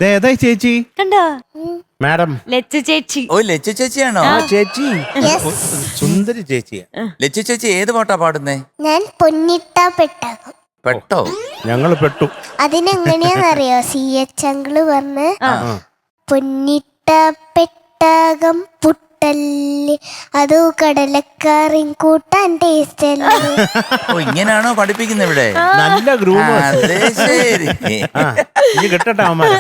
ഏതാ ചേച്ചി? കണ്ടോ മാഡം. ലച്ചു ചേച്ചി. ഓ ലച്ചു ചേച്ചിയാണോ? ചേച്ചി സുന്ദരി ചേച്ചിയാ. ലച്ചു ചേച്ചി ഏത് പാട്ടാ പാടുന്നേ? ഞാൻ പൊന്നിട്ട പെട്ടകം. പെട്ടോ? ഞങ്ങള് പെട്ടു. അതിനെങ്ങനെയാന്നറിയോ? CH അങ്കിള് പറഞ്ഞ് പൊന്നിട്ട പെട്ടകം പുട്ടല്ലി അത് കടലക്കറിയും കൂട്ടാൻ ടേസ്റ്റ് അല്ലേ. ഓ ഇങ്ങനെയാണോ പഠിപ്പിക്കുന്നത് ഇവിടെ? നല്ല ഗ്രൂമ്. അതെ ശരി. ഇനി കിട്ടട്ടെ അവന്മാരെ.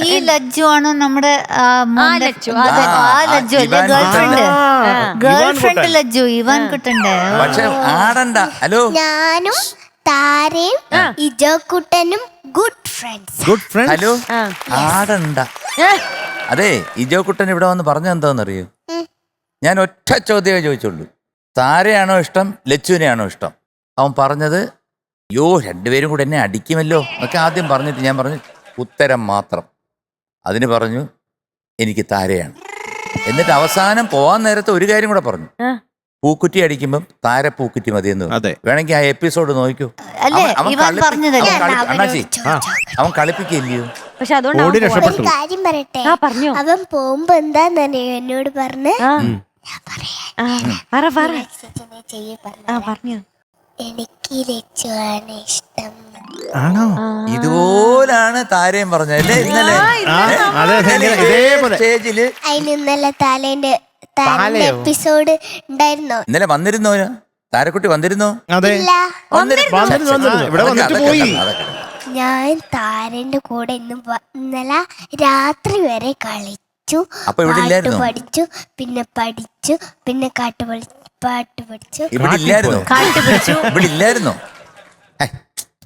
ഈ ലജ്ജു ആണോ നമ്മുടെ ലജ്ജു. ലജ്ജു അല്ലേ? ഗേൾഫ്രണ്ട് ലജ്ജു ഇവാൻ കുട്ടന്റെ. പക്ഷെ ആടണ്ട. ഹലോ, ഞാനും താരയും ഇജോക്കുട്ടനും good friends. Good friend. Hello, ആടണ്ട. അതെ, ഇജോ കുട്ടൻ ഇവിടെ വന്ന് പറഞ്ഞെന്താന്നറിയോ? ഞാൻ ഒറ്റ ചോദ്യമേ ചോദിച്ചുള്ളൂ. താരയാണോ ഇഷ്ടം, ലച്ചുവിനെയാണോ ഇഷ്ടം? അവൻ പറഞ്ഞത് രണ്ടുപേരും കൂടെ എന്നെ അടിക്കുമല്ലോ എന്നൊക്കെ ആദ്യം പറഞ്ഞിട്ട് ഞാൻ പറഞ്ഞു ഉത്തരം മാത്രം. അതിന് പറഞ്ഞു എനിക്ക് താരയാണ്. എന്നിട്ട് അവസാനം പോവാൻ നേരത്തെ ഒരു കാര്യം കൂടെ പറഞ്ഞു, പൂക്കുറ്റി അടിക്കുമ്പം താര പൂക്കുറ്റി മതിയെന്ന്. വേണമെങ്കിൽ ആ എപ്പിസോഡ് നോക്കൂ. അണ്ണാച്ചി അവൻ കളിപ്പിക്കില്ലയോ? പക്ഷെ അതുകൊണ്ട് ഒരു കാര്യം പറയട്ടെ, അവൻ പോകുമ്പോ എന്താന്നറിയോ എന്നോട് പറഞ്ഞ് എനിക്ക് ലച്ചുവാണ് ഇഷ്ടം. ആണോ? ഇതുപോലാണ് താരയും പറഞ്ഞല്ലേ ഇന്നലെ സ്റ്റേജില്. അതിന് ഇന്നലെ താലേന്റെ എപ്പിസോഡ് ഉണ്ടായിരുന്നോ? ഇന്നലെ വന്നിരുന്നോ? താരക്കുട്ടി വന്നിരുന്നോ? ഞാൻ താരന്റെ കൂടെ ഇന്നലെ രാത്രി വരെ കളിച്ചു, പാട്ട് പഠിച്ചു, പിന്നെ പാട്ട് പഠിച്ചു. ഇവിടെ ഇല്ലായിരുന്നോ?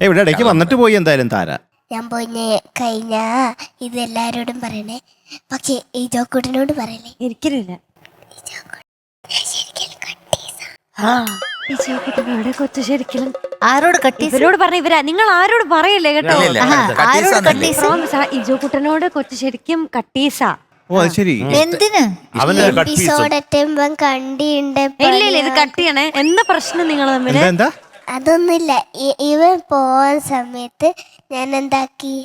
ഇവിടെ ഇടയ്ക്ക് വന്നിട്ട് പോയി. എന്തായാലും താര ഞാൻ പോയി കഴിഞ്ഞ ഇത് എല്ലാരോടും പറയണേ, പക്ഷെ ഈ ജോക്കൂട്ടിനോട് പറയണേ. എനിക്കറിയില്ല. ആരോട് ഇവരോട് പറഞ്ഞ നിങ്ങൾ ആരോട് പറയല്ലേ കേട്ടോ. ഇജോക്കുട്ടനോട് കൊച്ചു ശരിക്കും കട്ടീസ. എന്തിന് എപ്പിസോഡ് എത്തുമ്പം കണ്ടിയുണ്ട്. ഇല്ല ഇത് കട്ട് ചെയ്യണേ. എന്താ പ്രശ്നം നിങ്ങൾ തമ്മിൽ? അതൊന്നുമില്ല. ഇവൻ പോവാൻ സമയത്ത് ഞാൻ എന്താക്കി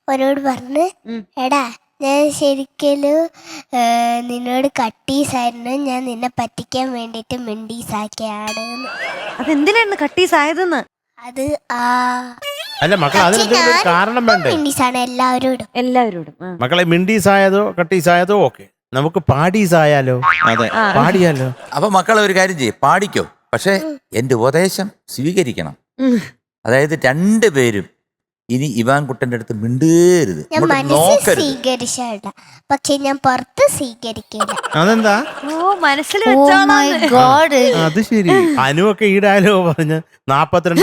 അവരോട് പറഞ്ഞ്, എടാ ഞാൻ ശരിക്കലും നിന്നോട് കട്ടീസായിരുന്നു, ഞാൻ നിന്നെ പറ്റിക്കാൻ വേണ്ടിട്ട് മിണ്ടീസാക്കിയാണ്. അതെന്തിനായിരുന്നു കട്ടീസായതെന്ന്? അത് അല്ല മക്കളെ, അതിന് കാരണം വേണ്ടേ? മിണ്ടീസാണ് എല്ലാവരോടും. മക്കളെ മിണ്ടീസായതോ കട്ടീസായതോ ഓക്കെ, നമുക്ക് പാടീസായാലോ? അതെ, പാടിയാലോ? അപ്പൊ മക്കളെ ഒരു കാര്യം ചെയ്യേ, പാടിക്കോ. പക്ഷെ എന്റെ ഉപദേശം സ്വീകരിക്കണം. അതായത് രണ്ടുപേരും ഇനി ഇവാൻ കുട്ടന്റെ അടുത്ത് മിണ്ടേരുത്, നോക്കരുത്. സ്വീകരിച്ചല്ല, പക്ഷെ ഞാൻ പുറത്ത് സ്വീകരിക്കില്ല. അതെന്താ? മനസ്സിൽ അത് ശരി. അനുവൊക്കെ ഈ ഡയലോഗ് പറഞ്ഞ് 42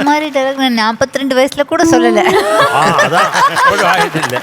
42 വയസ്സിലെ കൂടെ சொல்லல. അതാ ആയിട്ടില്ല.